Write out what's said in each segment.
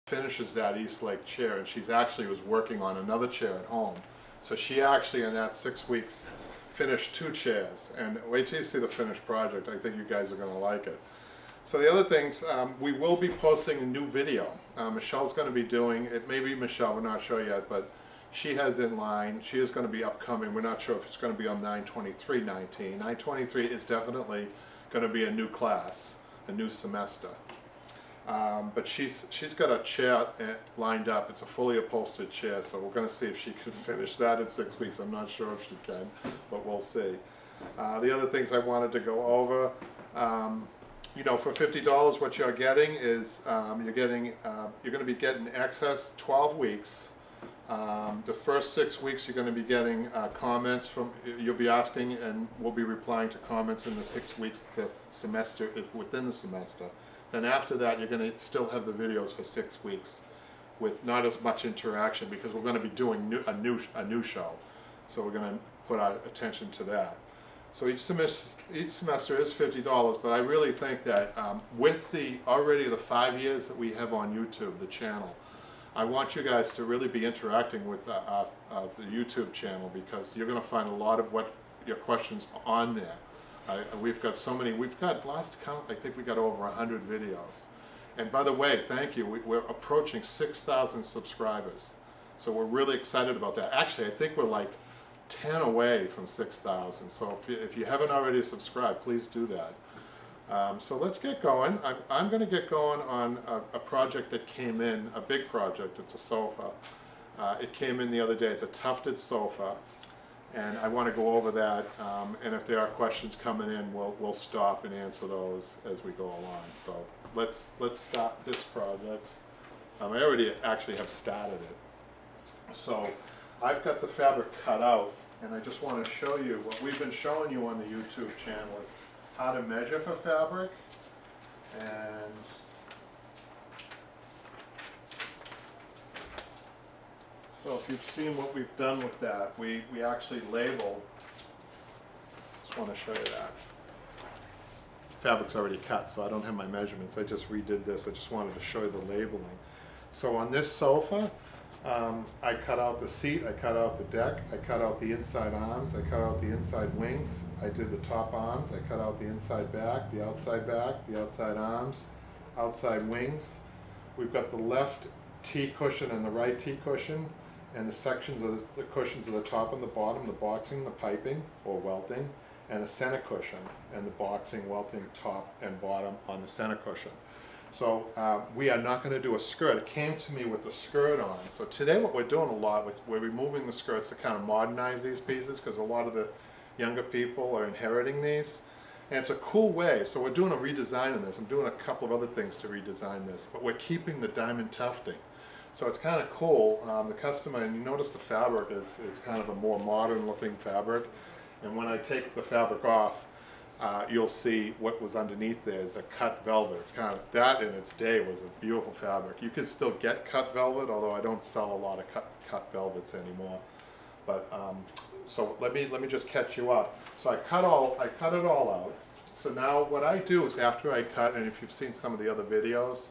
finishes that Eastlake chair, and she's actually was working on another chair at home. So she actually in that 6 weeks finished 2 chairs, and wait till you see the finished project. I think you guys are going to like it. So the other things, we will be posting a new video. Michelle's going to be doing it. Maybe Michelle, we're not sure yet, but she has in line. She is going to be upcoming. We're not sure if it's going to be on 9/23/19. 9/23 is definitely going to be a new class, a new semester. But she's got a chair lined up. It's a fully upholstered chair, so we're going to see if she can finish that in 6 weeks. I'm not sure if she can, but we'll see. The other things I wanted to go over, you know, for $50, what you're getting is you're going to be getting access 12 weeks. The first 6 weeks you're going to be getting comments from, you'll be asking and we'll be replying to comments in the 6 weeks the semester, within the semester. Then after that you're going to still have the videos for 6 weeks with not as much interaction because we're going to be doing a new show. So we're going to put our attention to that. So each semester is $50, but I really think that with already the 5 years that we have on YouTube, the channel, I want you guys to really be interacting with the YouTube channel because you're going to find a lot of what your questions on there. We've got so many. We've got, last count, I think we got over 100 videos. And by the way, thank you. We're approaching 6,000 subscribers, so we're really excited about that. Actually, I think we're like 10 away from 6,000. So if you haven't already subscribed, please do that. So let's get going. I'm going to get going on a project that came in, a big project. It's a sofa. It came in the other day. It's a tufted sofa, and I want to go over that. And if there are questions coming in, we'll stop and answer those as we go along. So let's start this project. I already actually have started it. So I've got the fabric cut out, and I just want to show you what we've been showing you on the YouTube channel is how to measure for fabric. And so if you've seen what we've done with that, we actually label. Just want to show you that. Fabric's already cut, so I don't have my measurements. I just redid this. I just wanted to show you the labeling. So on this sofa, I cut out the seat, I cut out the deck, I cut out the inside arms, I cut out the inside wings, I did the top arms, I cut out the inside back, the outside arms, outside wings. We've got the left T cushion and the right T cushion, and the sections of the cushions at the top and the bottom, the boxing, the piping or welting, and a center cushion, and the boxing, welting, top and bottom on the center cushion. So we are not going to do a skirt. It came to me with the skirt on. So today what we're doing a lot, we're removing the skirts to kind of modernize these pieces because a lot of the younger people are inheriting these. And it's a cool way. So we're doing a redesign of this. I'm doing a couple of other things to redesign this. But we're keeping the diamond tufting. So it's kind of cool. The customer, and you notice the fabric is kind of a more modern looking fabric. And when I take the fabric off, you'll see what was underneath there is a cut velvet. It's kind of, that in its day was a beautiful fabric. You can still get cut velvet, although I don't sell a lot of cut velvets anymore. But so let me just catch you up. So I cut it all out. So now what I do is after I cut, and if you've seen some of the other videos,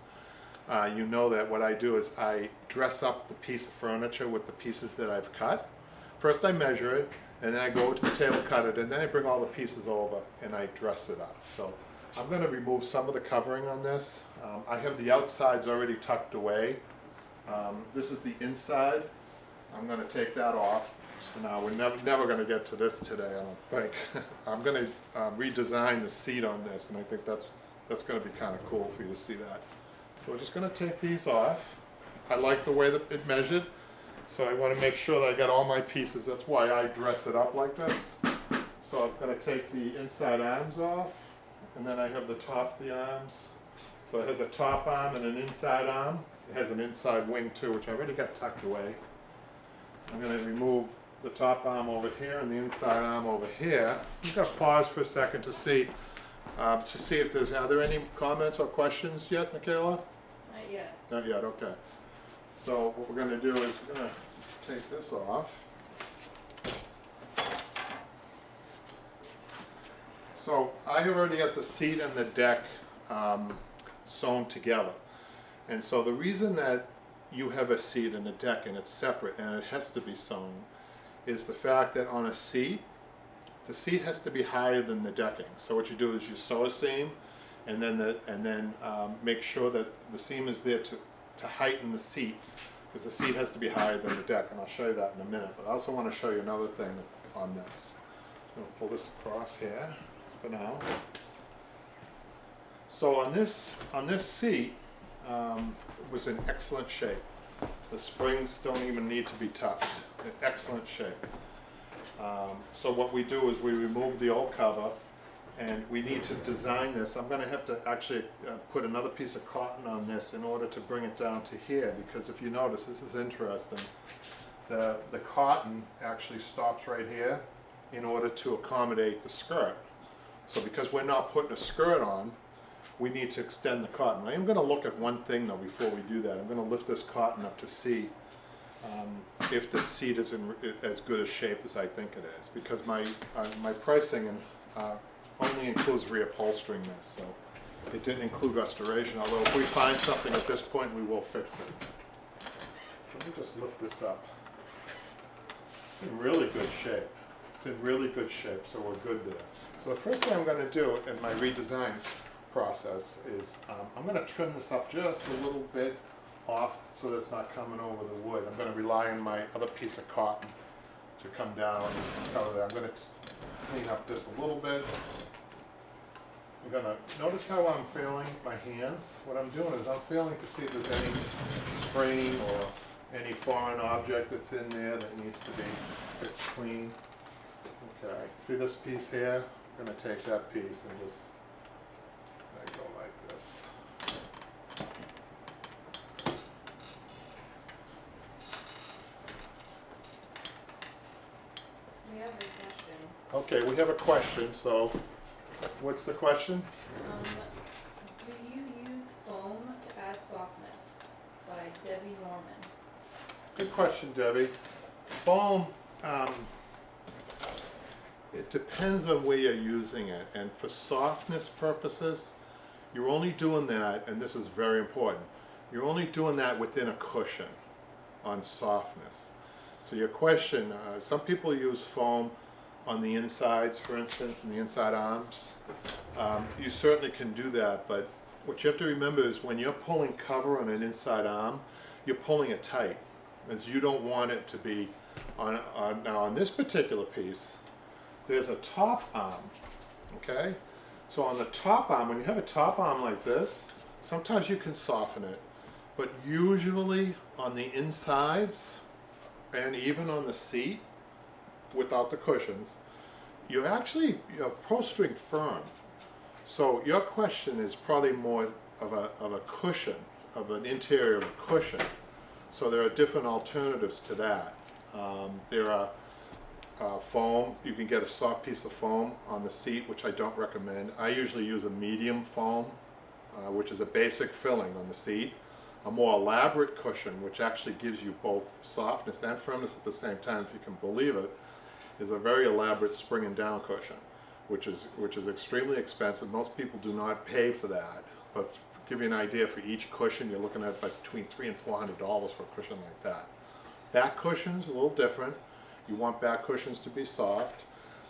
you know that what I do is I dress up the piece of furniture with the pieces that I've cut. First I measure it, and then I go to the table, cut it, and then I bring all the pieces over and I dress it up. So I'm going to remove some of the covering on this. I have the outsides already tucked away. This is the inside. I'm going to take that off. So now we're never going to get to this today, I don't think. I'm going to redesign the seat on this, and I think that's going to be kind of cool for you to see that. So we're just going to take these off. I like the way that it measured. So I want to make sure that I got all my pieces. That's why I dress it up like this. So I'm going to take the inside arms off, and then I have the top of the arms. So it has a top arm and an inside arm. It has an inside wing too, which I already got tucked away. I'm going to remove the top arm over here and the inside arm over here. I'm going to pause for a second to see if there's, are there any comments or questions yet, Michaela? Not yet. Not yet, okay. So what we're going to do is we're going to take this off. So I have already got the seat and the deck sewn together. And so the reason that you have a seat and a deck and it's separate and it has to be sewn, is the fact that on a seat, the seat has to be higher than the decking. So what you do is you sew a seam, and then make sure that the seam is there to heighten the seat, because the seat has to be higher than the deck, and I'll show you that in a minute. But I also want to show you another thing on this. I'm going to pull this across here for now. So on this seat, it was in excellent shape. The springs don't even need to be touched. In excellent shape. So what we do is we remove the old cover, and we need to design this. I'm going to have to actually put another piece of cotton on this in order to bring it down to here, because if you notice, this is interesting. The cotton actually stops right here in order to accommodate the skirt. So because we're not putting a skirt on, we need to extend the cotton. I am going to look at one thing though before we do that. I'm going to lift this cotton up to see if the seat is in as good a shape as I think it is, because my pricing only includes reupholstering this, so it didn't include restoration, although if we find something at this point, we will fix it. Let me just lift this up. It's in really good shape. It's in really good shape, so we're good there. So the first thing I'm going to do in my redesign process is I'm going to trim this up just a little bit off so that it's not coming over the wood. I'm going to rely on my other piece of cotton to come down and cover that. I'm going to clean up this a little bit. I'm going to notice how I'm feeling my hands. What I'm doing is I'm feeling to see if there's any spring or any foreign object that's in there that needs to be fixed clean. Okay, see this piece here? I'm going to take that piece and just go like this. We have a question. Okay, we have a question, so what's the question? Do you use foam to add softness? By Debbie Norman. Good question, Debbie. Foam, it depends on where you're using it, and for softness purposes, you're only doing that, and this is very important, you're only doing that within a cushion on softness. So your question, some people use foam on the insides, for instance, in the inside arms. You certainly can do that, but what you have to remember is when you're pulling cover on an inside arm, you're pulling it tight, as you don't want it to be on. Now on this particular piece, there's a top arm, okay? So on the top arm, when you have a top arm like this, sometimes you can soften it, but usually on the insides and even on the seat, without the cushions, you're actually upholstering firm. So your question is probably more of a cushion, of an interior of a cushion. So there are different alternatives to that. There are foam. You can get a soft piece of foam on the seat, which I don't recommend. I usually use a medium foam, which is a basic filling on the seat. A more elaborate cushion, which actually gives you both softness and firmness at the same time, if you can believe it, is a very elaborate spring and down cushion, which is extremely expensive. Most people do not pay for that, but to give you an idea, for each cushion you're looking at between $300 and $400 for a cushion like that. Back cushions a little different. You want back cushions to be soft.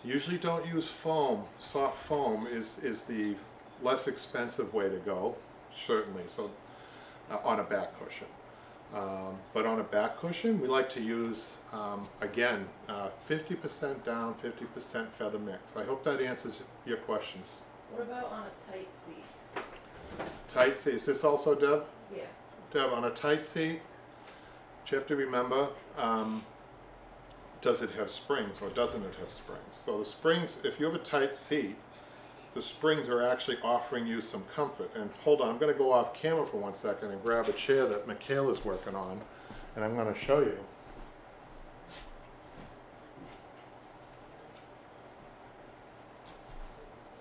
Usually don't use foam. Soft foam is the less expensive way to go, certainly. So on a back cushion. But on a back cushion, we like to use, again, 50% down, 50% feather mix. I hope that answers your questions. What about on a tight seat? Tight seat, is this also Deb? Yeah. Deb, on a tight seat, what you have to remember, does it have springs or doesn't it have springs? So the springs, if you have a tight seat, the springs are actually offering you some comfort. And hold on, I'm going to go off camera for 1 second and grab a chair that Michaela's working on, and I'm going to show you.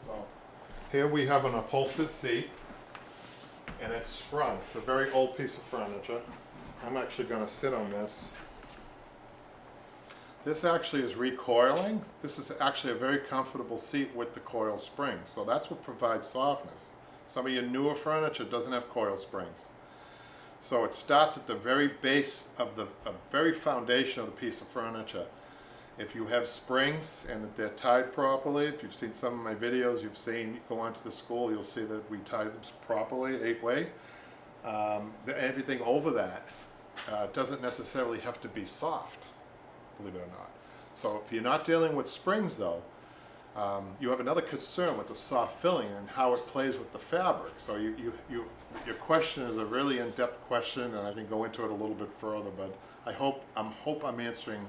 So here we have an upholstered seat, and it's sprung. It's a very old piece of furniture. I'm actually going to sit on this. This actually is recoiling. This is actually a very comfortable seat with the coil springs. So that's what provides softness. Some of your newer furniture doesn't have coil springs. So it starts at the very base of the very foundation of the piece of furniture. If you have springs and they're tied properly, if you've seen some of my videos, you've seen, go onto the school, you'll see that we tie them properly, 8-way. Everything over that doesn't necessarily have to be soft, believe it or not. So if you're not dealing with springs though, you have another concern with the soft filling and how it plays with the fabric. So your question is a really in-depth question, and I can go into it a little bit further, but I hope I'm answering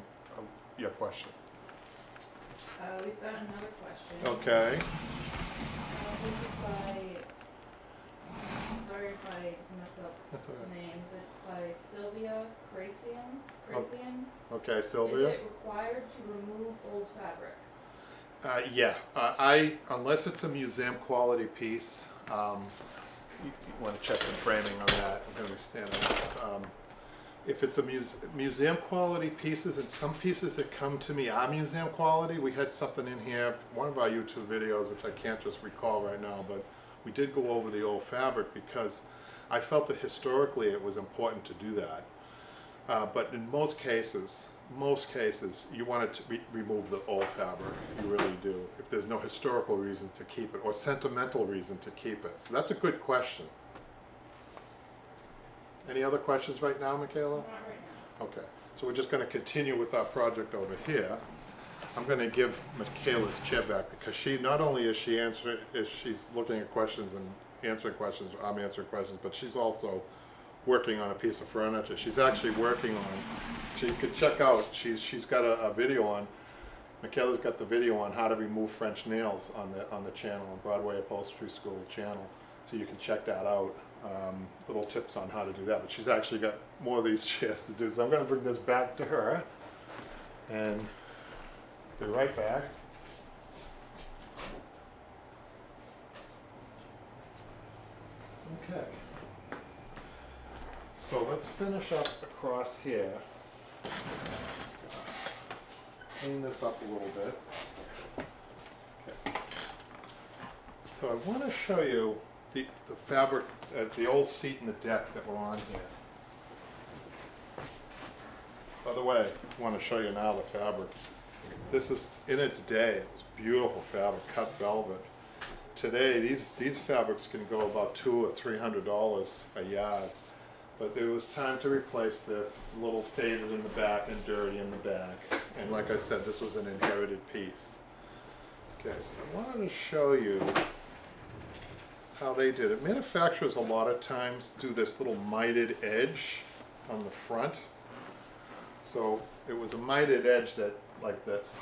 your question. We've got another question. Okay. This is by, sorry if I mess up That's all right. names, it's by Sylvia Cracian. Okay, Is Sylvia. it required to remove old fabric? Yeah, unless it's a museum quality piece, you want to check the framing on that. I'm going to be standing up. If it's a museum quality pieces, and some pieces that come to me are museum quality, we had something in here, one of our YouTube videos, which I can't just recall right now, but we did go over the old fabric because I felt that historically it was important to do that. But in most cases, you want to remove the old fabric. You really do. If there's no historical reason to keep it or sentimental reason to keep it. So that's a good question. Any other questions right now, Michaela? Not right now. Okay. So we're just going to continue with our project over here. I'm going to give Michaela's chair back because she, not only is she's looking at questions and answering questions, I'm answering questions, but she's also working on a piece of furniture. She's actually working on, so you could check out, she's got a video on, Michaela's got the video on how to remove French nails on the channel, on Broadway Upholstery School channel. So you can check that out, little tips on how to do that. But she's actually got more of these chairs to do. So I'm gonna bring this back to her and be right back. Okay. So let's finish up across here. Clean this up a little bit. Okay. So I want to show you the fabric, the old seat and the deck that were on here. By the way, I want to show you now the fabric. This is, in its day, it was beautiful fabric, cut velvet. Today, these fabrics can go about $200 or $300 a yard. But there was time to replace this. It's a little faded in the back and dirty in the back. And like I said, this was an inherited piece. Okay, so I wanted to show you how they did it. Manufacturers a lot of times do this little mitered edge on the front. So it was a mitered edge that, like this.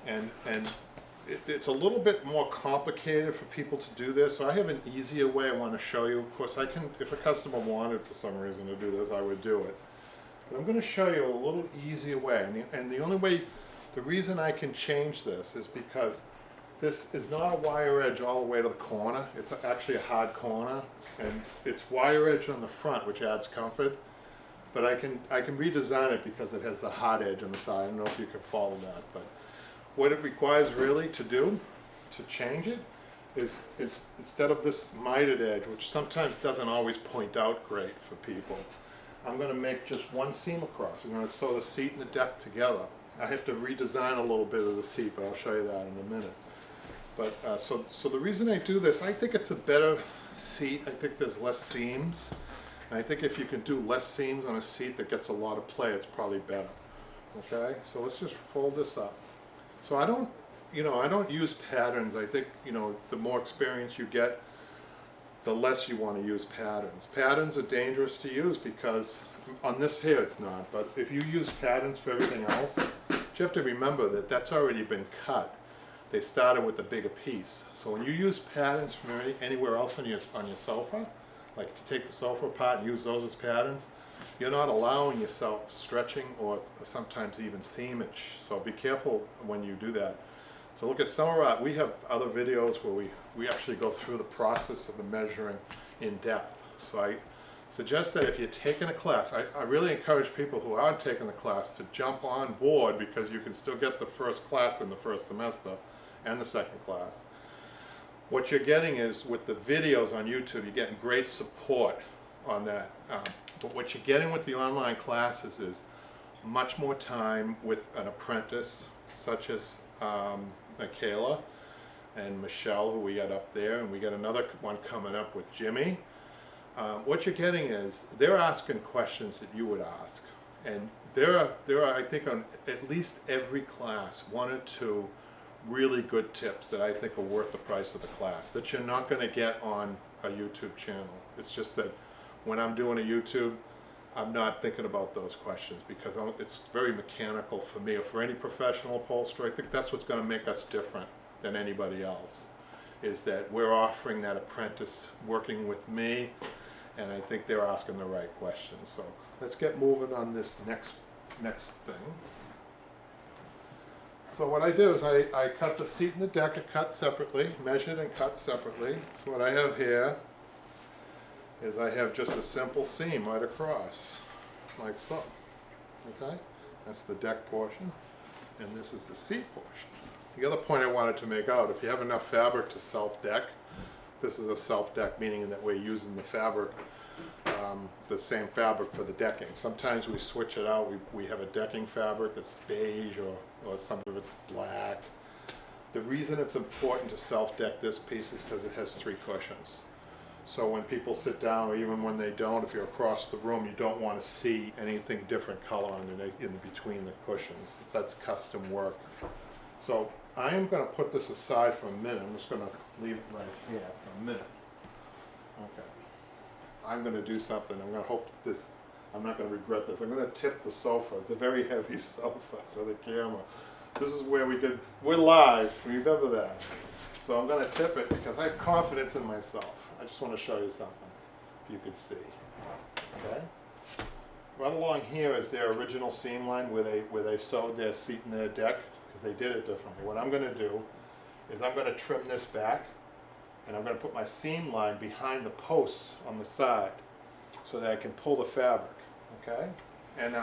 And it's a little bit more complicated for people to do this, so I have an easier way I want to show you. Of course, I can, if a customer wanted for some reason to do this, I would do it. But I'm going to show you a little easier way, and the only way, the reason I can change this is because this is not a wire edge all the way to the corner. It's actually a hard corner, and it's wire edge on the front, which adds comfort. But I can redesign it because it has the hard edge on the side. I don't know if you can follow that, but what it requires really to do, to change it, is instead of this mitered edge, which sometimes doesn't always point out great for people, I'm going to make just one seam across. I'm going to sew the seat and the deck together. I have to redesign a little bit of the seat, but I'll show you that in a minute. But so the reason I do this, I think it's a better seat. I think there's less seams. And I think if you can do less seams on a seat that gets a lot of play, it's probably better. Okay, so let's just fold this up. So I don't use patterns. I think, the more experience you get, the less you want to use patterns. Patterns are dangerous to use because on this here it's not, but if you use patterns for everything else, you have to remember that that's already been cut. They started with a bigger piece. So when you use patterns from anywhere else on your sofa, like if you take the sofa apart and use those as patterns, you're not allowing yourself stretching or sometimes even seamage. So be careful when you do that. So look at some of our, we have other videos where we actually go through the process of the measuring in depth. So I suggest that if you're taking a class, I really encourage people who aren't taking the class to jump on board because you can still get the first class in the first semester and the second class. What you're getting is, with the videos on YouTube, you're getting great support on that. But what you're getting with the online classes is much more time with an apprentice, such as Michaela and Michelle, who we got up there, and we got another one coming up with Jimmy. What you're getting is they're asking questions that you would ask, and there are I think on at least every class 1 or 2 really good tips that I think are worth the price of the class that you're not going to get on a YouTube channel. It's just that when I'm doing a YouTube, I'm not thinking about those questions because it's very mechanical for me or for any professional upholsterer. I think that's what's going to make us different than anybody else, is that we're offering that apprentice working with me, and I think they're asking the right questions. So let's get moving on this next thing. So what I do is I cut the seat and the deck are cut separately, measured and cut separately. So what I have here is I have just a simple seam right across, like so. Okay? That's the deck portion, and this is the seat portion. The other point I wanted to make out, if you have enough fabric to self-deck, this is a self-deck, meaning that we're using the fabric, the same fabric for the decking. Sometimes we switch it out. We have a decking fabric that's beige or some of it's black. The reason it's important to self-deck this piece is because it has 3 cushions. So when people sit down, or even when they don't, if you're across the room, you don't want to see anything different color in between the cushions. That's custom work. So I am going to put this aside for a minute. I'm just going to leave it right here for a minute. Okay. I'm going to do something. I'm going to hope this, I'm not going to regret this. I'm going to tip the sofa. It's a very heavy sofa for the camera. This is where we're live, remember that. So I'm going to tip it because I have confidence in myself. I just want to show you something, if you could see. Okay? Right along here is their original seam line where they sewed their seat and their deck, because they did it differently. What I'm going to do is I'm going to trim this back, and I'm going to put my seam line behind the posts on the side so that I can pull the fabric. Okay? And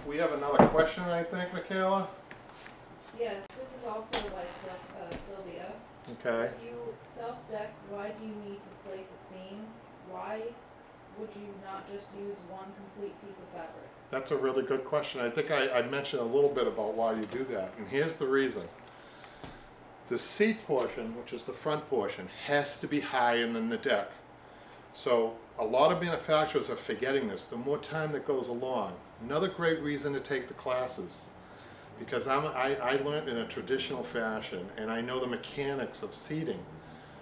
we have another question, I think, Michaela? Yes, this is also by Sylvia. Okay. If you self-deck, why do you need to place a seam? Why would you not just use one complete piece of fabric? That's a really good question. I think I mentioned a little bit about why you do that, and here's the reason. The seat portion, which is the front portion, has to be higher than the deck. So a lot of manufacturers are forgetting this the more time that goes along. Another great reason to take the classes, because I learned in a traditional fashion, and I know the mechanics of seating.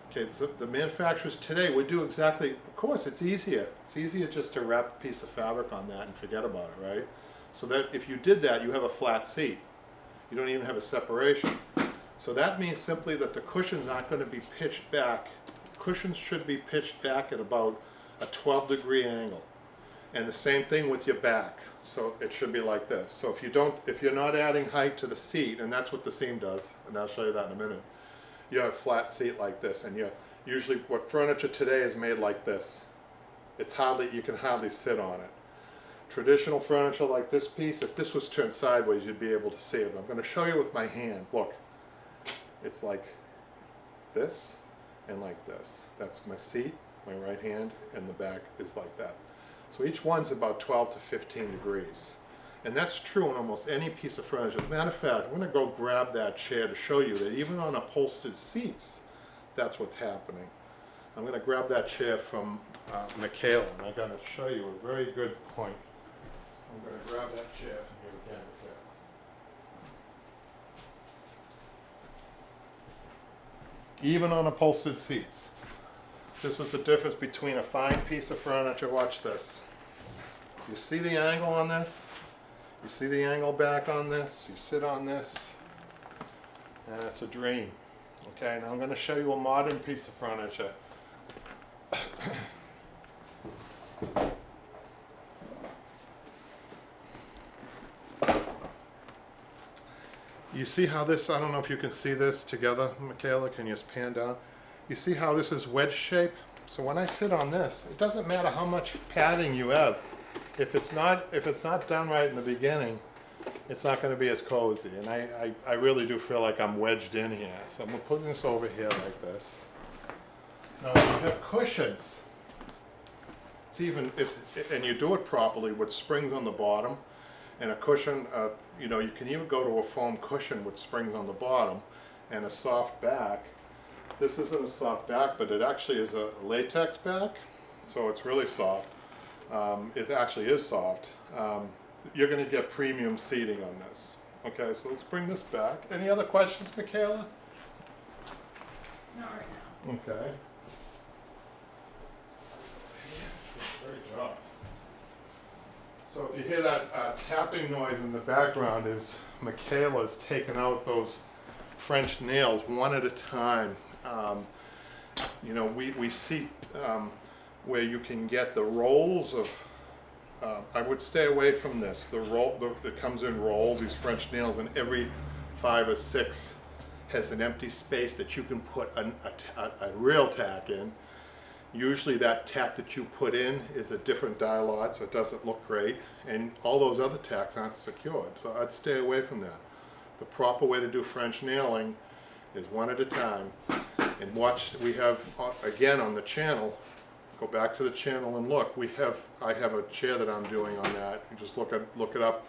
Okay, so the manufacturers today would do exactly, of course, it's easier. It's easier just to wrap a piece of fabric on that and forget about it, right? So that if you did that, you have a flat seat. You don't even have a separation. So that means simply that the cushions aren't going to be pitched back. Cushions should be pitched back at about a 12-degree angle. And the same thing with your back. So it should be like this. So if you're not adding height to the seat, and that's what the seam does, and I'll show you that in a minute, you have a flat seat like this, and usually what furniture today is made like this. You can hardly sit on it. Traditional furniture like this piece, if this was turned sideways, you'd be able to see it. I'm going to show you with my hands. Look, it's like this and like this. That's my seat, my right hand, and the back is like that. So each one's about 12 to 15 degrees. And that's true on almost any piece of furniture. As a matter of fact, I'm going to go grab that chair to show you that even on upholstered seats, that's what's happening. I'm going to grab that chair from Michaela, and I'm going to show you a very good point. I'm going to grab that chair from here again. Even on upholstered seats. This is the difference between a fine piece of furniture. Watch this. You see the angle on this? You see the angle back on this? You sit on this, and it's a dream. Okay, now I'm going to show you a modern piece of furniture. You see how this, I don't know if you can see this together, Michaela, can you just pan down? You see how this is wedge shape? So when I sit on this, it doesn't matter how much padding you have. If it's not done right in the beginning, it's not going to be as cozy. And I really do feel like I'm wedged in here. So I'm going to put this over here like this. Now when you have cushions, It's even, and you do it properly with springs on the bottom and a cushion, you know, you can even go to a foam cushion with springs on the bottom and a soft back. This isn't a soft back, but it actually is a latex back, so it's really soft. It actually is soft. You're gonna get premium seating on this. Okay, so let's bring this back. Any other questions, Michaela? Not right now. Okay. Great job. So if you hear that tapping noise in the background, is Michaela's taking out those French nails one at a time. You know, we see where you can get the rolls of, I would stay away from this. It comes in rolls, these French nails, and every 5 or 6 has an empty space that you can put a real tack in. Usually that tack that you put in is a different dialot, so it doesn't look great, and all those other tacks aren't secured, so I'd stay away from that. The proper way to do French nailing is one at a time. And watch, we have, again on the channel, go back to the channel and look, I have a chair that I'm doing on that. You just look it up,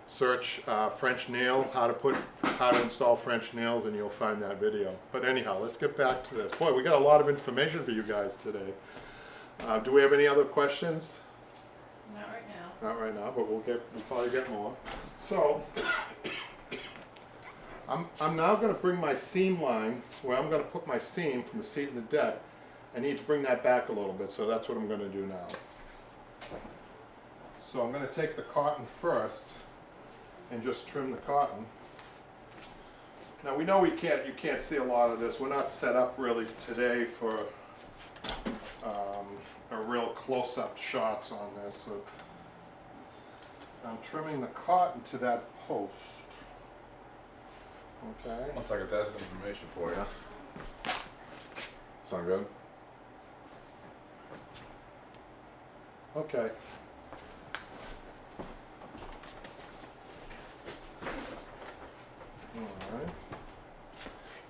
search French nail, how to install French nails, and you'll find that video. But anyhow, let's get back to this. Boy, we got a lot of information for you guys today. Do we have any other questions? Not right now. Not right now, but we'll probably get more. So, I'm now going to bring my seam line, where I'm going to put my seam from the seat in the deck. I need to bring that back a little bit, so that's what I'm going to do now. So I'm going to take the cotton first and just trim the cotton. Now we know you can't see a lot of this. We're not set up really today for a real close-up shots on this. So I'm trimming the cotton to that post. Okay. One second, that's information for you. Sound good? Okay. Alright.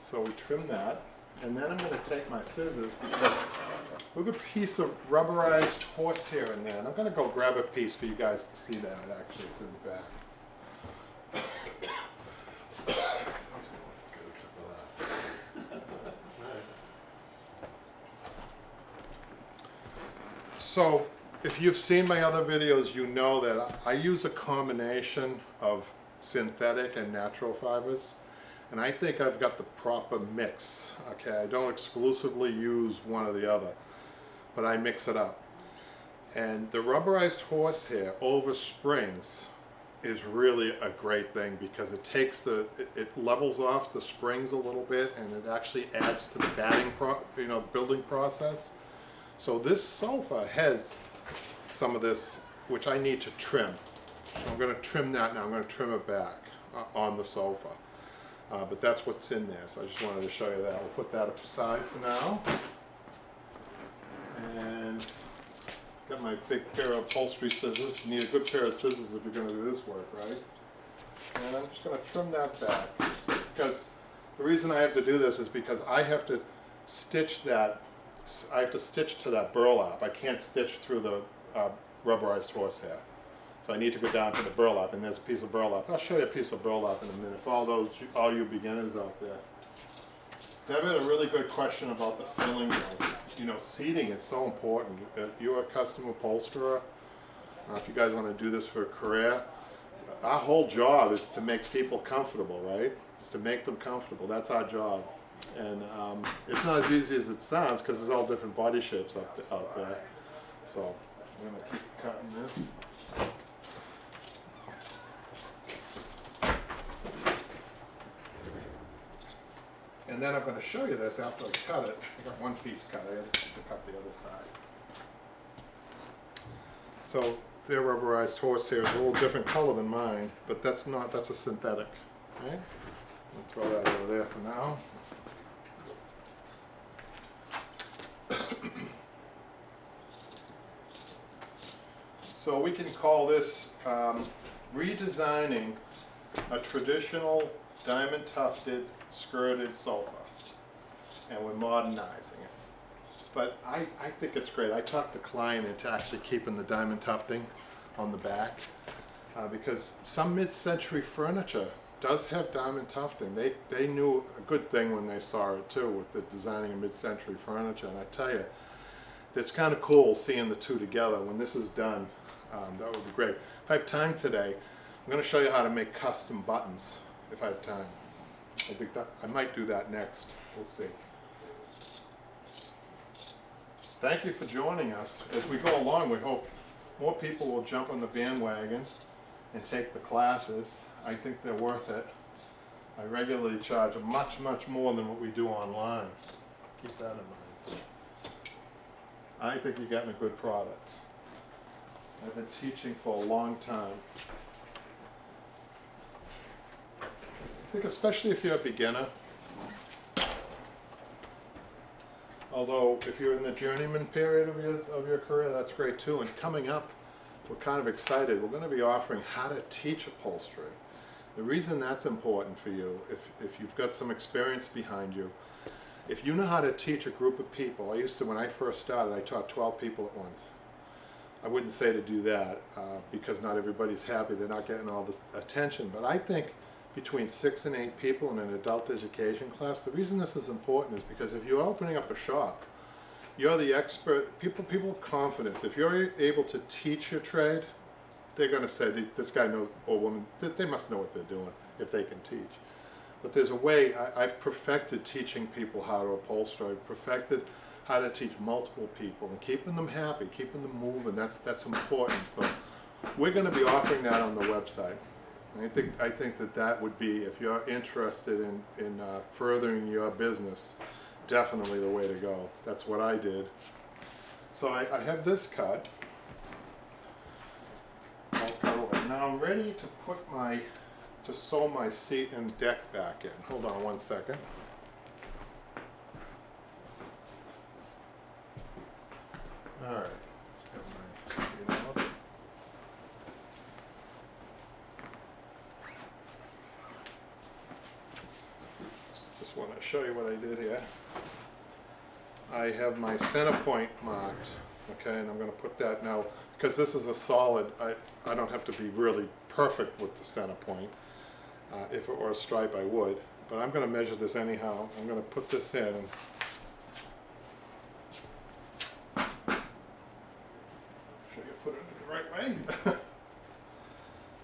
So we trim that, and then I'm going to take my scissors because we have a piece of rubberized horsehair in there, and I'm going to go grab a piece for you guys to see that actually to the back. So, if you've seen my other videos, you know that I use a combination of synthetic and natural fibers, and I think I've got the proper mix. Okay, I don't exclusively use one or the other, but I mix it up. And the rubberized horsehair over springs is really a great thing because it takes it levels off the springs a little bit, and it actually adds to the batting building process. So this sofa has some of this, which I need to trim. So I'm going to trim that now. I'm going to trim it back on the sofa. But that's what's in there, so I just wanted to show you that. I'll put that aside for now. And got my big pair of upholstery scissors. You need a good pair of scissors if you're going to do this work, right? And I'm just going to trim that back. Because the reason I have to do this is because I have to stitch that. I have to stitch to that burlap. I can't stitch through the rubberized horsehair. So I need to go down to the burlap, and there's a piece of burlap. I'll show you a piece of burlap in a minute for all you beginners out there. Deb had a really good question about the filling. You know, seating is so important. If you're a custom upholsterer, if you guys want to do this for a career, our whole job is to make people comfortable, right? It's to make them comfortable. That's our job. And it's not as easy as it sounds because there's all different body shapes out there. So I'm going to keep cutting this. And then I'm going to show you this after I cut it. I got one piece cut. I have to cut the other side. So their rubberized horsehair is a little different color than mine, but that's a synthetic. Okay? I'll throw that over there for now. So we can call this redesigning a traditional diamond tufted skirted sofa, and we're modernizing it. but I think it's great. I talked the client into actually keeping the diamond tufting on the back because some mid-century furniture does have diamond tufting. They knew a good thing when they saw it too with the designing of mid-century furniture. And I tell you, it's kind of cool seeing the two together. When this is done, that would be great. If I have time today, I'm going to show you how to make custom buttons if I have time. I think that I might do that next. We'll see. Thank you for joining us. As we go along, we hope more people will jump on the bandwagon and take the classes. I think they're worth it. I regularly charge much, much more than what we do online. Keep that in mind. I think you're getting a good product. I've been teaching for a long time. I think especially if you're a beginner, although if you're in the journeyman period of your career, that's great too. And coming up, we're kind of excited. We're going to be offering how to teach upholstery. The reason that's important for you, if you've got some experience behind you, if you know how to teach a group of people, I used to, when I first started, I taught 12 people at once. I wouldn't say to do that because not everybody's happy, they're not getting all this attention, but I think between 6 and 8 people in an adult education class, the reason this is important is because if you're opening up a shop, you're the expert, people have confidence. If you're able to teach your trade, they're going to say, this guy knows, or woman, they must know what they're doing if they can teach. But there's a way, I've perfected teaching people how to upholster. I've perfected how to teach multiple people and keeping them happy, keeping them moving. That's important. So we're going to be offering that on the website. And I think that would be, if you're interested in furthering your business, definitely the way to go. That's what I did. So I have this cut. Now I'm ready to sew my seat and deck back in. Hold on one second. All right. Let's get my seat out. Just want to show you what I did here. I have my center point marked, okay, and I'm going to put that now, because this is a solid, I don't have to be really perfect with the center point. If it were a stripe, I would, but I'm going to measure this anyhow. I'm going to put this in. And should you put it in the right way?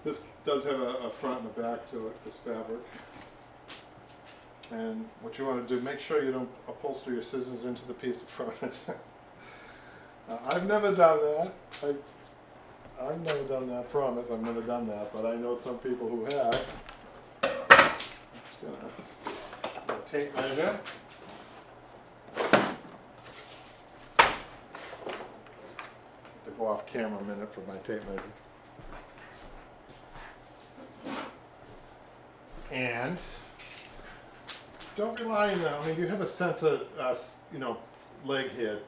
This does have a front and a back to it, this fabric. And what you want to do, make sure you don't upholster your scissors into the piece of furniture. I've never done that. I've never done that, promise, I've never done that, but I know some people who have. Just gonna tape measure. To go off camera a minute for my tape measure. And don't rely on that. I mean, you have a center, leg here.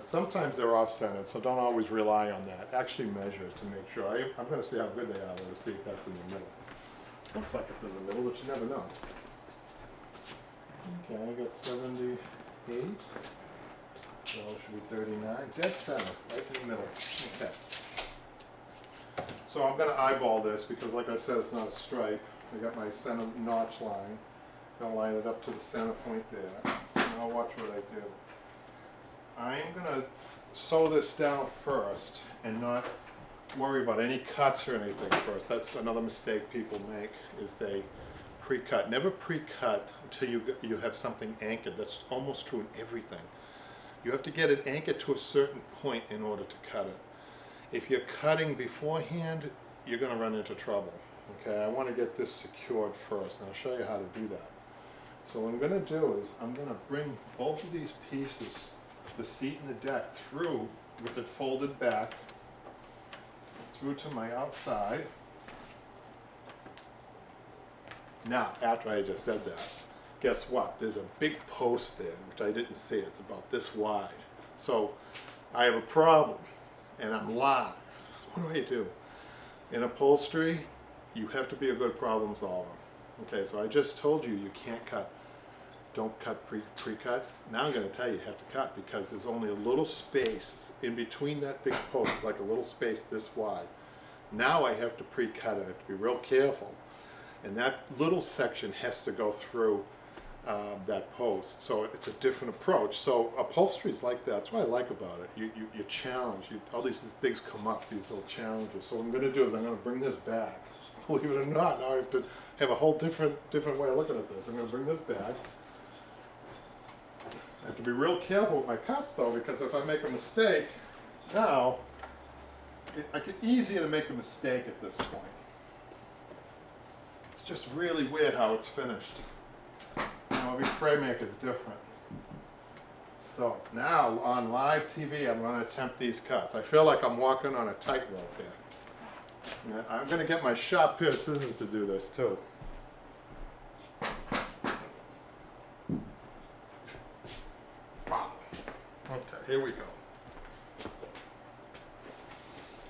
Sometimes they're off-centered, so don't always rely on that. Actually measure to make sure. I'm going to see how good they are. Let's see if that's in the middle. Looks like it's in the middle, but you never know. Okay, I got 78. So it should be 39. Dead center, right in the middle. Okay. So I'm going to eyeball this because, like I said, it's not a stripe. I got my center notch line. Gonna line it up to the center point there. Now watch what I do. I'm gonna sew this down first and not worry about any cuts or anything first. That's another mistake people make, is they pre-cut. Never pre-cut until you have something anchored. That's almost true in everything. You have to get it anchored to a certain point in order to cut it. If you're cutting beforehand, you're gonna run into trouble. Okay, I want to get this secured first, and I'll show you how to do that. So what I'm going to do is I'm going to bring both of these pieces, the seat and the deck, through with it folded back, through to my outside. Now, after I just said that, guess what? There's a big post there, which I didn't see. It's about this wide. So I have a problem, and I'm live. So what do? In upholstery, you have to be a good problem solver. Okay, so I just told you you can't cut don't cut pre-cut. Now I'm gonna tell you have to cut because there's only a little space in between that big post. It's like a little space this wide. Now I have to pre-cut it. I have to be real careful. And that little section has to go through that post. So it's a different approach. So upholstery's like that. That's what I like about it. You challenge. All these things come up, these little challenges. So what I'm gonna do is I'm gonna bring this back. Believe it or not, now I have to have a whole different way of looking at this. I'm gonna bring this back. I have to be real careful with my cuts though, because if I make a mistake, now, I get easier to make a mistake at this point. It's just really weird how it's finished. Every frame maker is different. So now on live TV, I'm gonna attempt these cuts. I feel like I'm walking on a tightrope here. Yeah, I'm gonna get my sharp pair of scissors to do this too. Wow. Okay, here we go.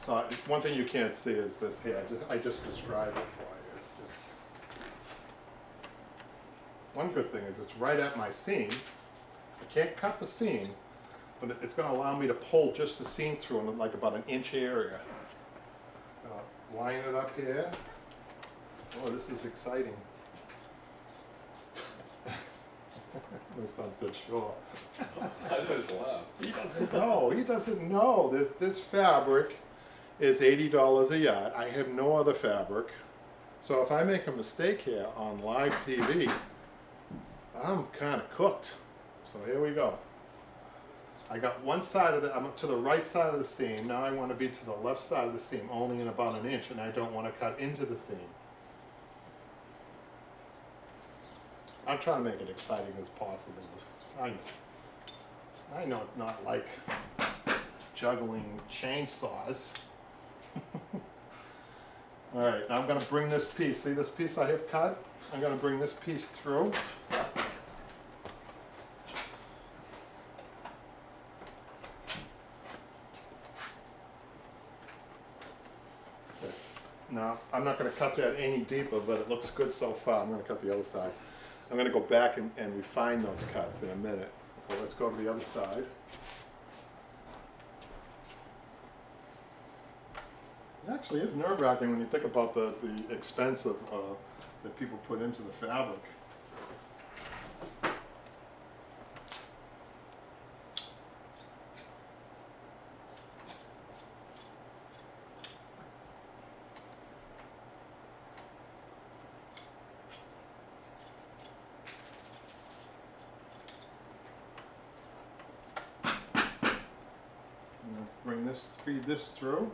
So one thing you can't see is this here. I just described it for you. It's just one good thing is it's right at my seam. I can't cut the seam, but it's going to allow me to pull just the seam through in like about an inch area. Line it up here. Oh, this is exciting. My son said, sure. I just laughed. He doesn't know. He doesn't know. This fabric is $80 a yard. I have no other fabric. So if I make a mistake here on live TV, I'm kind of cooked. So here we go. I got one side of I'm to the right side of the seam. Now I want to be to the left side of the seam, only in about an inch, and I don't want to cut into the seam. I'm trying to make it exciting as possible. I know it's not like juggling chainsaws. All right, now I'm going to bring this piece. See this piece I have cut? I'm going to bring this piece through. Okay. Now, I'm not going to cut that any deeper, but it looks good so far. I'm going to cut the other side. I'm going to go back and refine those cuts in a minute. So let's go to the other side. It actually is nerve-wracking when you think about the expense of, that people put into the fabric. Bring this, feed this through.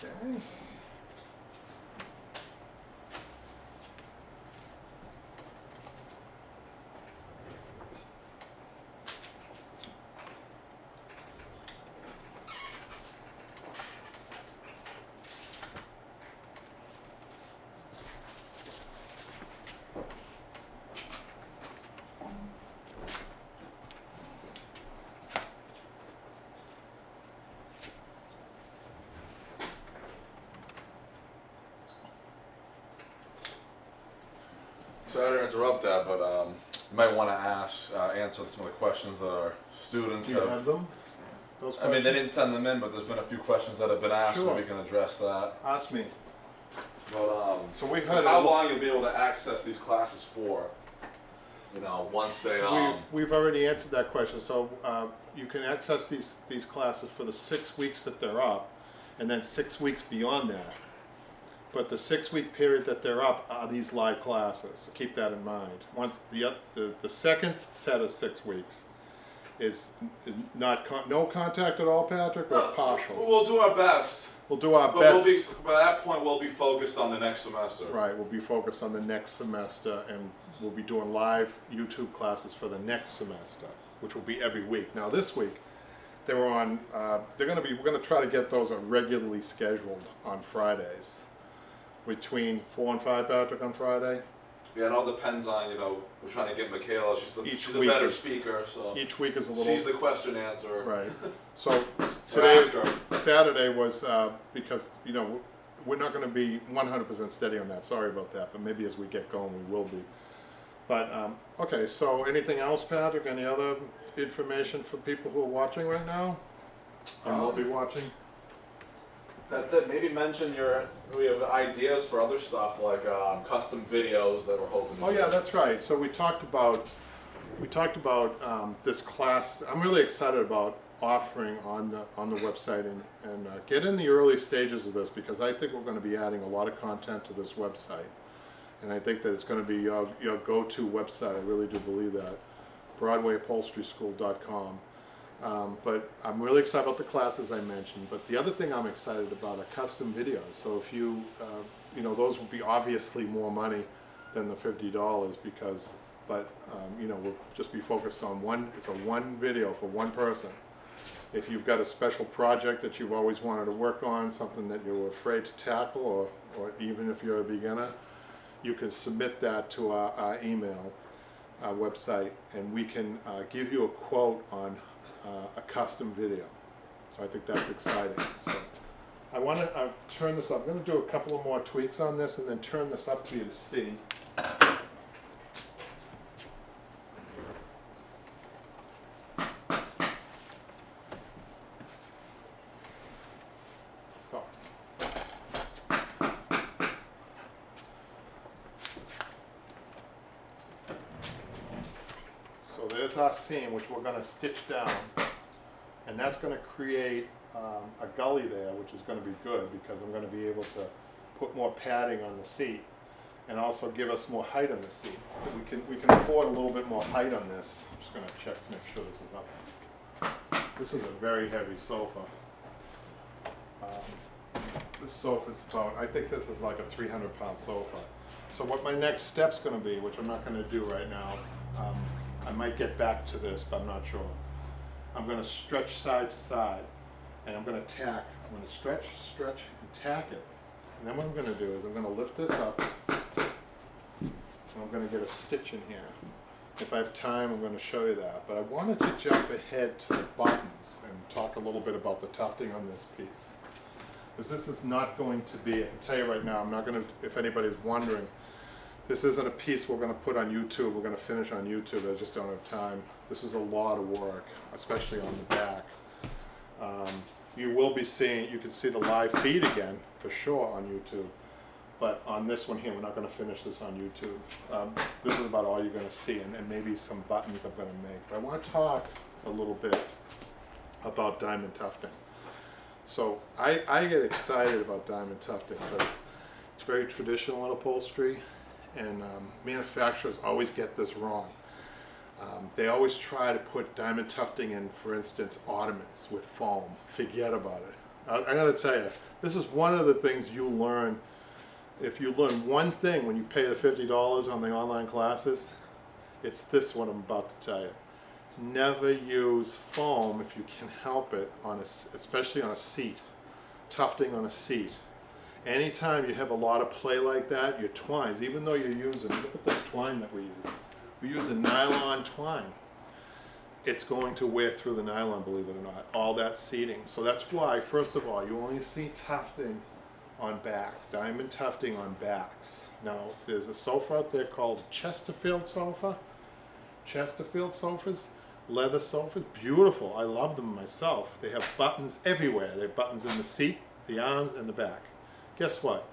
Okay. Sorry to interrupt that, but you might want to answer some of the questions that our students Do you have them? Those I mean, they questions? didn't send them in, but there's been a few questions that have been asked, so Sure. we can address that. Ask me. But So we've had how long you'll be able to access these classes for? You know, once they We've already answered that question. So you can access these classes for the 6 weeks that they're up, and then 6 weeks beyond that. But the 6-week period that they're up are these live classes. So keep that in mind. Once the second set of 6 weeks is not no contact at all, Patrick, or partial. We'll do our best. We'll do our But best. by that point, we'll be focused on the next semester. Right, we'll be focused on the next semester, and we'll be doing live YouTube classes for the next semester, which will be every week. Now this week, they were on. We're going to try to get those regularly scheduled on Fridays, between 4 and 5, Patrick, on Friday. Yeah, it all depends on, we're trying to get Michaela, she's Each a week better is- speaker, so Each week is a little. she's the question answerer. Right. So Ask today, her. Saturday was, because, we're not gonna be 100% steady on that, sorry about that, but maybe as we get going, we will be. But, okay, so anything else, Patrick? Any other information for people who are watching right now? And will be watching? That's it. Maybe mention we have ideas for other stuff like custom videos that we're hoping to Oh do. yeah, that's right. So we talked about this class. I'm really excited about offering on the website and get in the early stages of this, because I think we're going to be adding a lot of content to this website, and I think that it's going to be your go-to website. I really do believe that. BroadwayUpholsteryschool.com. But I'm really excited about the classes I mentioned. But the other thing I'm excited about are custom videos. So if you, those will be obviously more money than the $50 we'll just be focused on it's a one video for one person. If you've got a special project that you've always wanted to work on, something that you're afraid to tackle, or even if you're a beginner, you can submit that to our email website, and we can give you a quote on a custom video. So I think that's exciting. So I want to turn this up. I'm going to do a couple of more tweaks on this and then turn this up for you to see. So. So there's our seam, which we're going to stitch down, and that's going to create a gully there, which is going to be good because I'm going to be able to put more padding on the seat, and also give us more height on the seat. So we can afford a little bit more height on this. I'm just going to check to make sure this is up. This is a very heavy sofa. This sofa's about, I think this is like a 300-pound sofa. So what my next step's going to be, which I'm not going to do right now, I might get back to this, but I'm not sure. I'm going to stretch side to side, and I'm going to tack. I'm going to stretch, and tack it. And then what I'm going to do is I'm going to lift this up, and I'm going to get a stitch in here. If I have time, I'm going to show you that. But I wanted to jump ahead to the buttons and talk a little bit about the tufting on this piece. Because this is not going to be, I can tell you right now, I'm not going to, if anybody's wondering, this isn't a piece we're going to put on YouTube, we're going to finish on YouTube, I just don't have time. This is a lot of work, especially on the back. You will be seeing, you can see the live feed again, for sure, on YouTube. But on this one here, we're not going to finish this on YouTube. This is about all you're going to see, and maybe some buttons I'm going to make. But I want to talk a little bit about diamond tufting. So I get excited about diamond tufting because it's very traditional in upholstery, and manufacturers always get this wrong. They always try to put diamond tufting in, for instance, ottomans with foam. Forget about it. I gotta tell you, this is one of the things you learn. If you learn one thing when you pay the $50 on the online classes, it's this one I'm about to tell you. Never use foam if you can help it, especially on a seat, tufting on a seat. Anytime you have a lot of play like that, your twines, even though you're using, look at this twine that we use. We use a nylon twine. It's going to wear through the nylon, believe it or not, all that seating. So that's why, first of all, you only see tufting on backs, diamond tufting on backs. Now, there's a sofa out there called Chesterfield sofa. Chesterfield sofas, leather sofas, beautiful. I love them myself. They have buttons everywhere. They have buttons in the seat, the arms, and the back. Guess what?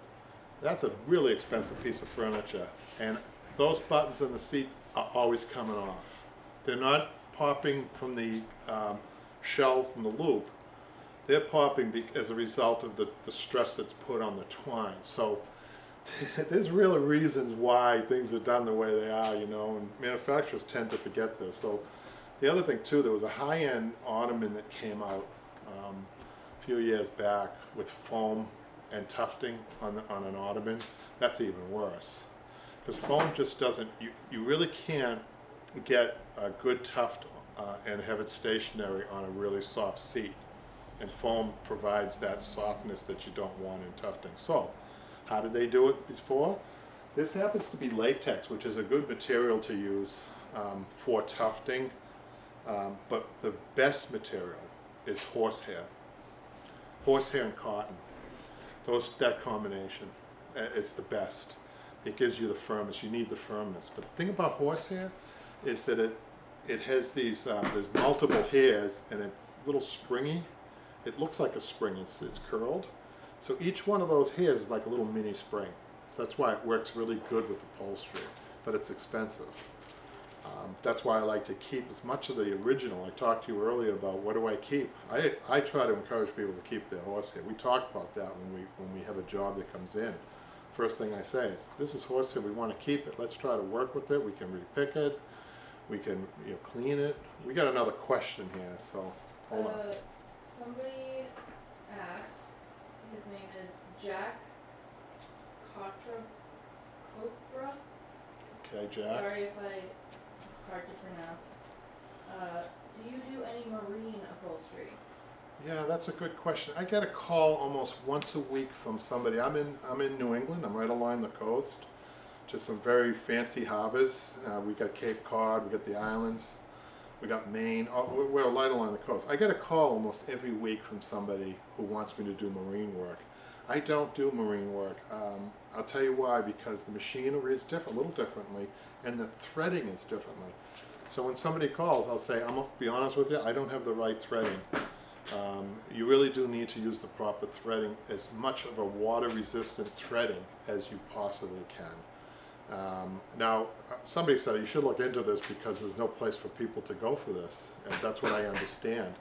That's a really expensive piece of furniture, and those buttons in the seats are always coming off. They're not popping from the shell from the loop. They're popping as a result of the stress that's put on the twine. So there's really reasons why things are done the way they are, and manufacturers tend to forget this. So the other thing too, there was a high-end ottoman that came out a few years back with foam and tufting on an ottoman. That's even worse, because foam just doesn't, you really can't get a good tuft and have it stationary on a really soft seat, and foam provides that softness that you don't want in tufting. So how did they do it before? This happens to be latex, which is a good material to use for tufting, but the best material is horsehair. Horsehair and cotton. That combination, it's the best. It gives you the firmness. You need the firmness. But the thing about horsehair is that it has these, there's multiple hairs and it's a little springy. It looks like a spring, it's curled. So each one of those hairs is like a little mini spring. So that's why it works really good with upholstery, but it's expensive. That's why I like to keep as much of the original. I talked to you earlier about what do I keep. I try to encourage people to keep their horsehair. We talk about that when we have a job that comes in. First thing I say is, this is horsehair, we want to keep it. Let's try to work with it. We can repick it. We can clean it. We got another question here, so hold on. Somebody asked, his name is Jack Copra. Okay, Jack. Sorry if it's hard to pronounce. Do you do any marine upholstery? Yeah, that's a good question. I get a call almost once a week from somebody. I'm in New England. I'm right along the coast to some very fancy harbors. We got Cape Cod, we got the islands, we got Maine. We're right along the coast. I get a call almost every week from somebody who wants me to do marine work. I don't do marine work. I'll tell you why, because the machinery is different, a little differently, and the threading is differently. So when somebody calls, I'll say, I'm gonna be honest with you, I don't have the right threading. You really do need to use the proper threading, as much of a water-resistant threading as you possibly can. Now, somebody said you should look into this because there's no place for people to go for this, and that's what I understand.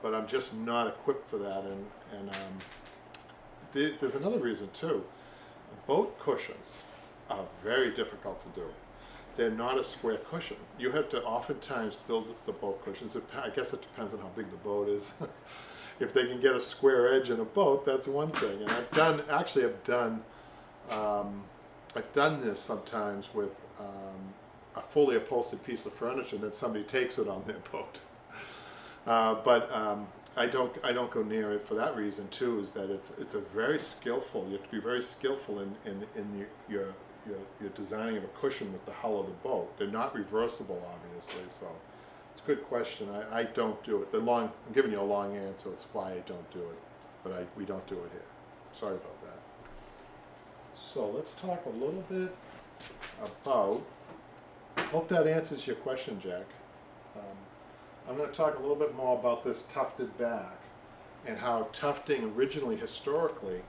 But I'm just not equipped for that, and there's another reason too. Boat cushions are very difficult to do. They're not a square cushion. You have to oftentimes build the boat cushions. I guess it depends on how big the boat is. If they can get a square edge in a boat, that's one thing. And I've done this sometimes with a fully upholstered piece of furniture, and then somebody takes it on their boat. I don't go near it for that reason too. Is that it's a very skillful. You have to be very skillful in your designing of a cushion with the hull of the boat. They're not reversible, obviously. So it's a good question. I don't do it. I'm giving you a long answer. That's why I don't do it. But we don't do it here. Sorry about that. So let's talk a little bit about. Hope that answers your question, Jack. I'm going to talk a little bit more about this tufted back and how tufting originally, historically,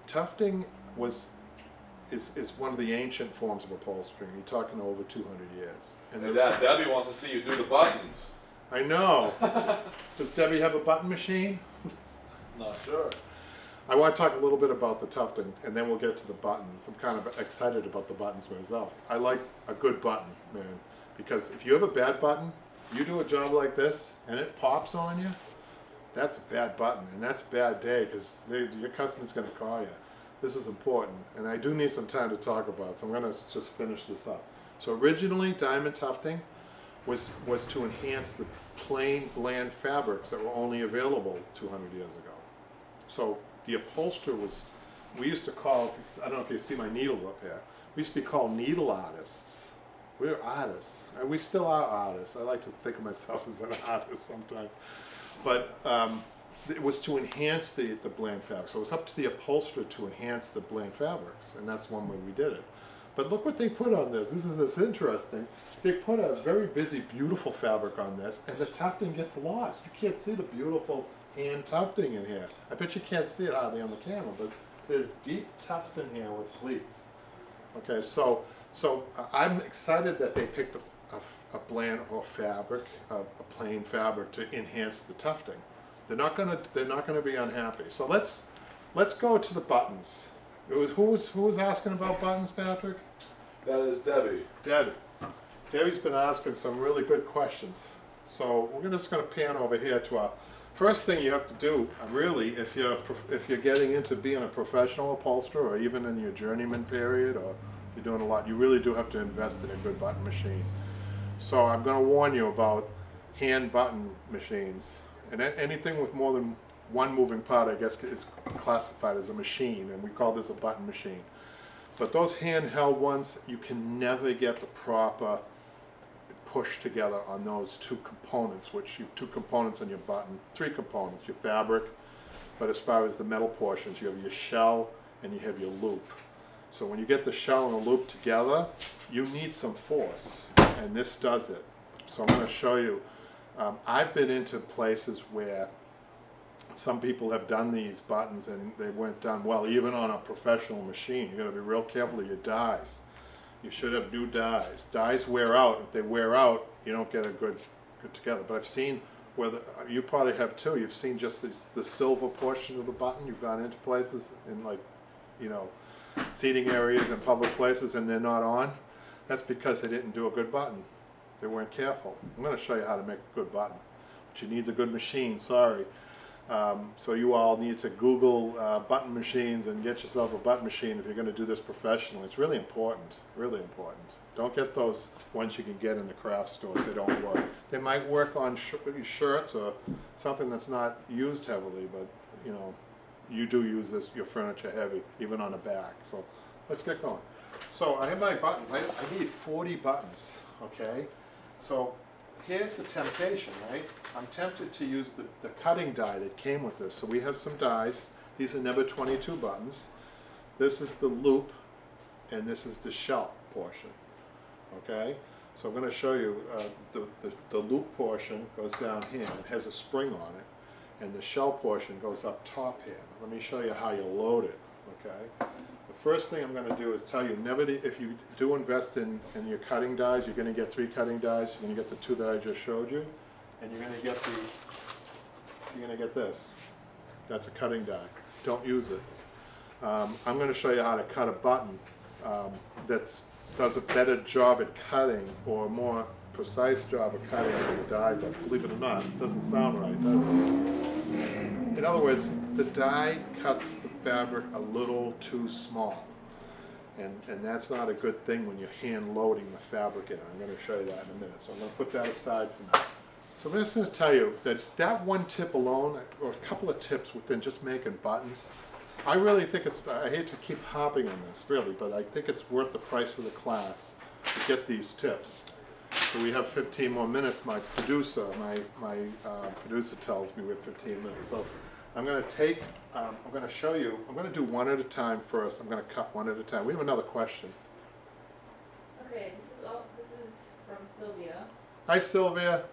tufting is one of the ancient forms of upholstery. You're talking over 200 years. And Hey, Dad, Debbie wants to see you do the buttons. I know. Does Debbie have a button machine? Not sure. I want to talk a little bit about the tufting, and then we'll get to the buttons. I'm kind of excited about the buttons myself. I like a good button, man, because if you have a bad button, you do a job like this, and it pops on you, that's a bad button, and that's a bad day, because your customer's going to call you. This is important, and I do need some time to talk about, so I'm going to just finish this up. So originally, diamond tufting was to enhance the plain, bland fabrics that were only available 200 years ago. So the upholsterer we used to call, I don't know if you see my needles up here, we used to be called needle artists. We're artists, and we still are artists. I like to think of myself as an artist sometimes. But it was to enhance the bland fabric. So it was up to the upholsterer to enhance the bland fabrics, and that's one way we did it. But look what they put on this. This is interesting. They put a very busy, beautiful fabric on this, and the tufting gets lost. You can't see the beautiful hand tufting in here. I bet you can't see it hardly on the camera, but there's deep tufts in here with pleats. Okay, so I'm excited that they picked a bland or fabric, a plain fabric to enhance the tufting. They're not gonna be unhappy. So let's go to the buttons. Who was asking about buttons, Patrick? That is Debbie. Debbie's been asking some really good questions. So we're just gonna pan over here to our first thing you have to do, really, if you're getting into being a professional upholsterer, or even in your journeyman period, or you're doing a lot, you really do have to invest in a good button machine. So I'm going to warn you about hand button machines. And anything with more than one moving part, I guess, is classified as a machine, and we call this a button machine. But those handheld ones, you can never get the proper push together on those two components, which you have two components on your button, three components, your fabric, but as far as the metal portions, you have your shell and you have your loop. So when you get the shell and the loop together, you need some force, and this does it. So I'm going to show you. I've been into places where some people have done these buttons and they weren't done well, even on a professional machine. You got to be real careful of your dies. You should have new dies. Dies wear out. If they wear out, you don't get a good together. But I've seen where you probably have too. You've seen just the silver portion of the button. You've gone into places in like, you know, seating areas and public places, and they're not on. That's because they didn't do a good button. They weren't careful. I'm going to show you how to make a good button. But you need the good machine. Sorry. So you all need to Google button machines and get yourself a button machine if you're going to do this professionally. It's really important, really important. Don't get those ones you can get in the craft stores. They don't work. They might work on shirts or something that's not used heavily, but you know, you do use your furniture heavy, even on the back. So let's get going. So I have my buttons. I need 40 buttons, okay? So here's the temptation, right? I'm tempted to use the cutting die that came with this. So we have some dies. These are number 22 buttons. This is the loop, and this is the shell portion, okay? So I'm going to show you the loop portion goes down here. It has a spring on it, and the shell portion goes up top here. Let me show you how you load it, okay? The first thing I'm going to do is tell you, if you do invest in your cutting dies, you're going to get 3 cutting dies. You're going to get the 2 that I just showed you, and you're going to get this. That's a cutting die. Don't use it. I'm going to show you how to cut a button that does a better job at cutting, or a more precise job of cutting than the die does. Believe it or not, it doesn't sound right, does it? In other words, the die cuts the fabric a little too small, and that's not a good thing when you're hand loading the fabric in. I'm going to show you that in a minute, so I'm going to put that aside for now. So I'm just going to tell you that one tip alone, or a couple of tips within just making buttons, I really think I hate to keep hopping on this, really, but I think it's worth the price of the class to get these tips. So we have 15 more minutes. My producer tells me we have 15 minutes. So I'm going to show you, I'm going to do one at a time first. I'm going to cut one at a time. We have another question. Okay, this is from Sylvia. Hi, Sylvia.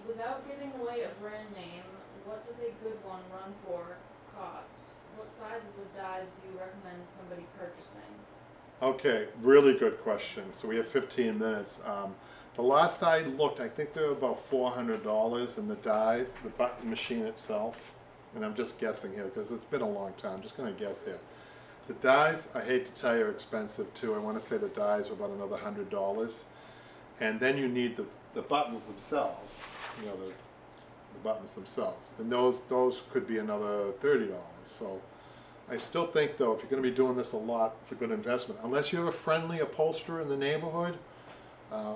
Without giving away a brand name, what does a good one run for cost? What sizes of dies do you recommend somebody purchasing? Okay, really good question. So we have 15 minutes. The last I looked, I think they were about $400 in the die, the button machine itself. And I'm just guessing here because it's been a long time. I'm just going to guess here. The dies, I hate to tell you, are expensive too. I want to say the dies are about another $100. And then you need the buttons themselves, you know, the buttons themselves. And those could be another $30. So I still think, though, if you're going to be doing this a lot, it's a good investment. Unless you have a friendly upholsterer in the neighborhood.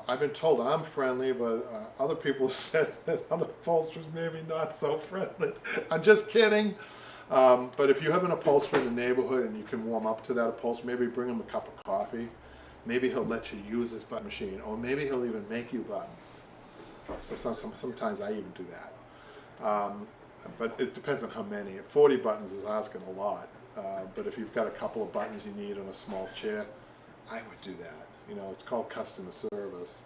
I've been told I'm friendly, but other people have said that other upholsterers maybe not so friendly. I'm just kidding. But if you have an upholsterer in the neighborhood and you can warm up to that upholsterer, maybe bring him a cup of coffee. Maybe he'll let you use his button machine, or maybe he'll even make you buttons. Sometimes I even do that. But it depends on how many. 40 buttons is asking a lot. But if you've got a couple of buttons you need on a small chair, I would do that. You know, it's called customer service.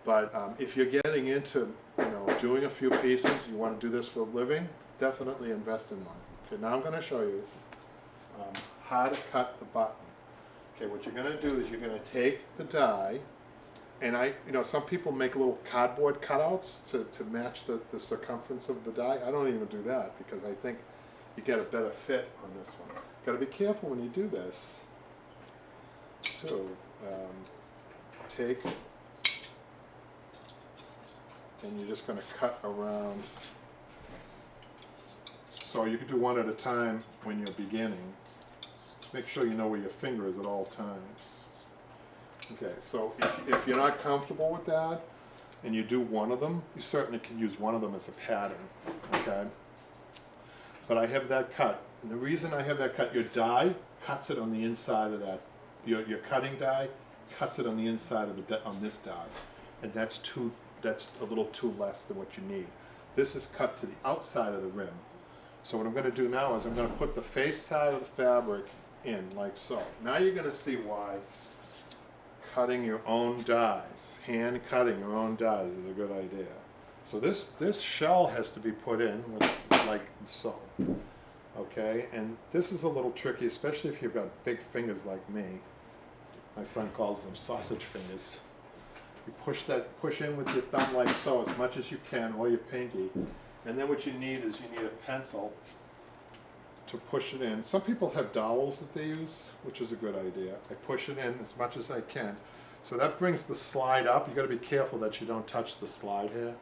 But if you're getting into, you know, doing a few pieces, you want to do this for a living, definitely invest in one. Okay, now I'm going to show you how to cut the button. Okay, what you're going to do is you're going to take the die, and you know, some people make little cardboard cutouts to match the circumference of the die. I don't even do that because I think you get a better fit on this one. Got to be careful when you do this. So take, and you're just going to cut around. So you can do one at a time when you're beginning. Make sure you know where your finger is at all times. Okay, so if you're not comfortable with that, and you do one of them, you certainly can use one of them as a pattern, okay? But I have that cut. And the reason I have that cut, your die cuts it on the inside of that your cutting die cuts it on the inside of on this die, and that's a little too less than what you need. This is cut to the outside of the rim. So what I'm going to do now is I'm going to put the face side of the fabric in like so. Now you're going to see why cutting your own dies, hand cutting your own dies is a good idea. So this shell has to be put in like so. Okay, and this is a little tricky, especially if you've got big fingers like me. My son calls them sausage fingers. You push in with your thumb like so as much as you can, or your pinky. And then what you need is you need a pencil to push it in. Some people have dowels that they use, which is a good idea. I push it in as much as I can. So that brings the slide up. You got to be careful that you don't touch the slide here.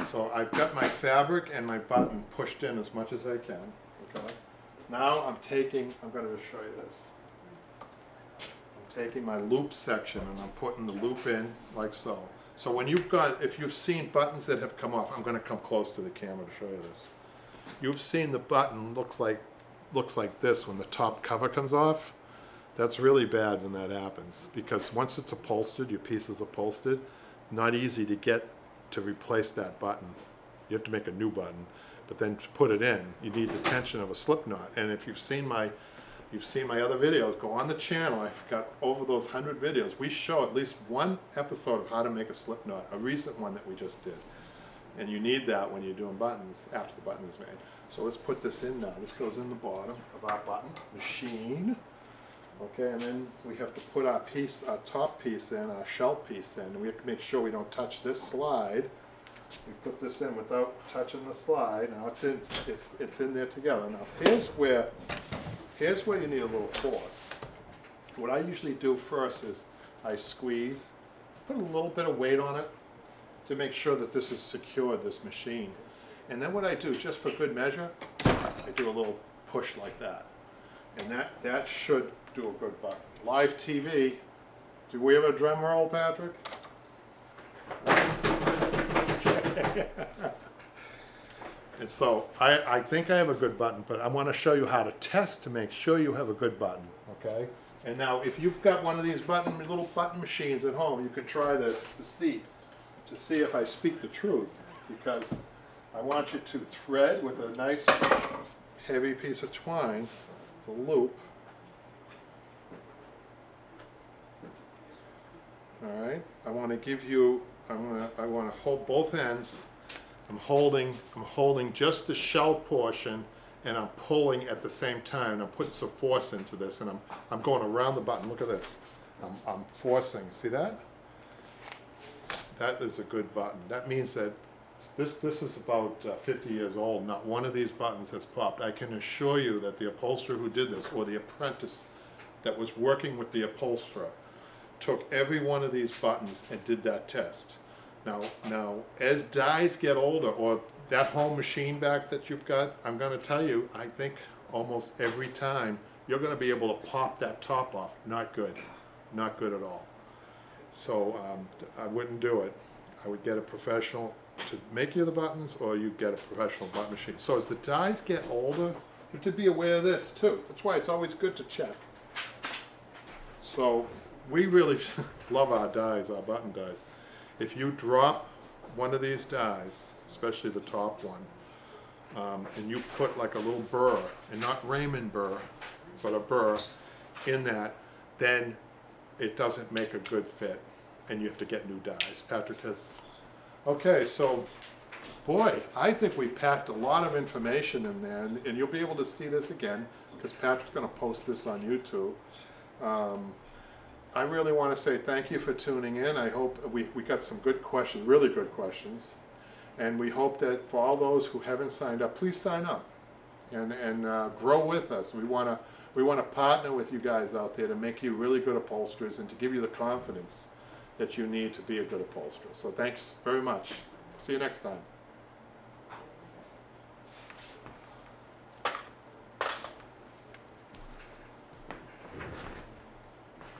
So I've got my fabric and my button pushed in as much as I can. Okay. Now I'm going to show you this. I'm taking my loop section and I'm putting the loop in like so. So when if you've seen buttons that have come off, I'm going to come close to the camera to show you this. You've seen the button looks like this when the top cover comes off. That's really bad when that happens, because once it's upholstered, your piece is upholstered, it's not easy to get to replace that button. You have to make a new button, but then to put it in, you need the tension of a slip knot. And if you've seen my other videos, go on the channel. I've got over those 100 videos. We show at least one episode of how to make a slip knot, a recent one that we just did. And you need that when you're doing buttons after the button is made. So let's put this in now. This goes in the bottom of our button machine. Okay, and then we have to put our top piece in, our shell piece in, and we have to make sure we don't touch this slide. We put this in without touching the slide. Now it's in there together. Now here's where you need a little force. What I usually do first is I squeeze, put a little bit of weight on it to make sure that this is secured, this machine. And then what I do, just for good measure, I do a little push like that. And that should do a good button. Live TV, do we have a drum roll, Patrick? And so I think I have a good button, but I want to show you how to test to make sure you have a good button, okay? And now if you've got one of these little button machines at home, you can try this to see if I speak the truth, because I want you to thread with a nice heavy piece of twine the loop. All right, I want to hold both ends. I'm holding just the shell portion, and I'm pulling at the same time. I'm putting some force into this, and I'm going around the button. Look at this. I'm forcing. See that? That is a good button. That means that this is about 50 years old. Not one of these buttons has popped. I can assure you that the upholsterer who did this, or the apprentice that was working with the upholsterer, took every one of these buttons and did that test. Now, as dies get older, or that home machine back that you've got, I'm going to tell you, I think almost every time you're going to be able to pop that top off. Not good. Not good at all. So I wouldn't do it. I would get a professional to make you the buttons, or you get a professional button machine. So as the dies get older, you have to be aware of this too. That's why it's always good to check. So we really love our dies, our button dies. If you drop one of these dies, especially the top one, and you put like a little burr, and not Raymond burr, but a burr in that, then it doesn't make a good fit, and you have to get new dies. Patrick has... Okay, so, boy, I think we packed a lot of information in there, and you'll be able to see this again, because Patrick's going to post this on YouTube. I really want to say thank you for tuning in. I hope we got some good questions, really good questions, and we hope that for all those who haven't signed up, please sign up and grow with us. We want to partner with you guys out there to make you really good upholsterers and to give you the confidence that you need to be a good upholsterer. So thanks very much. See you next time.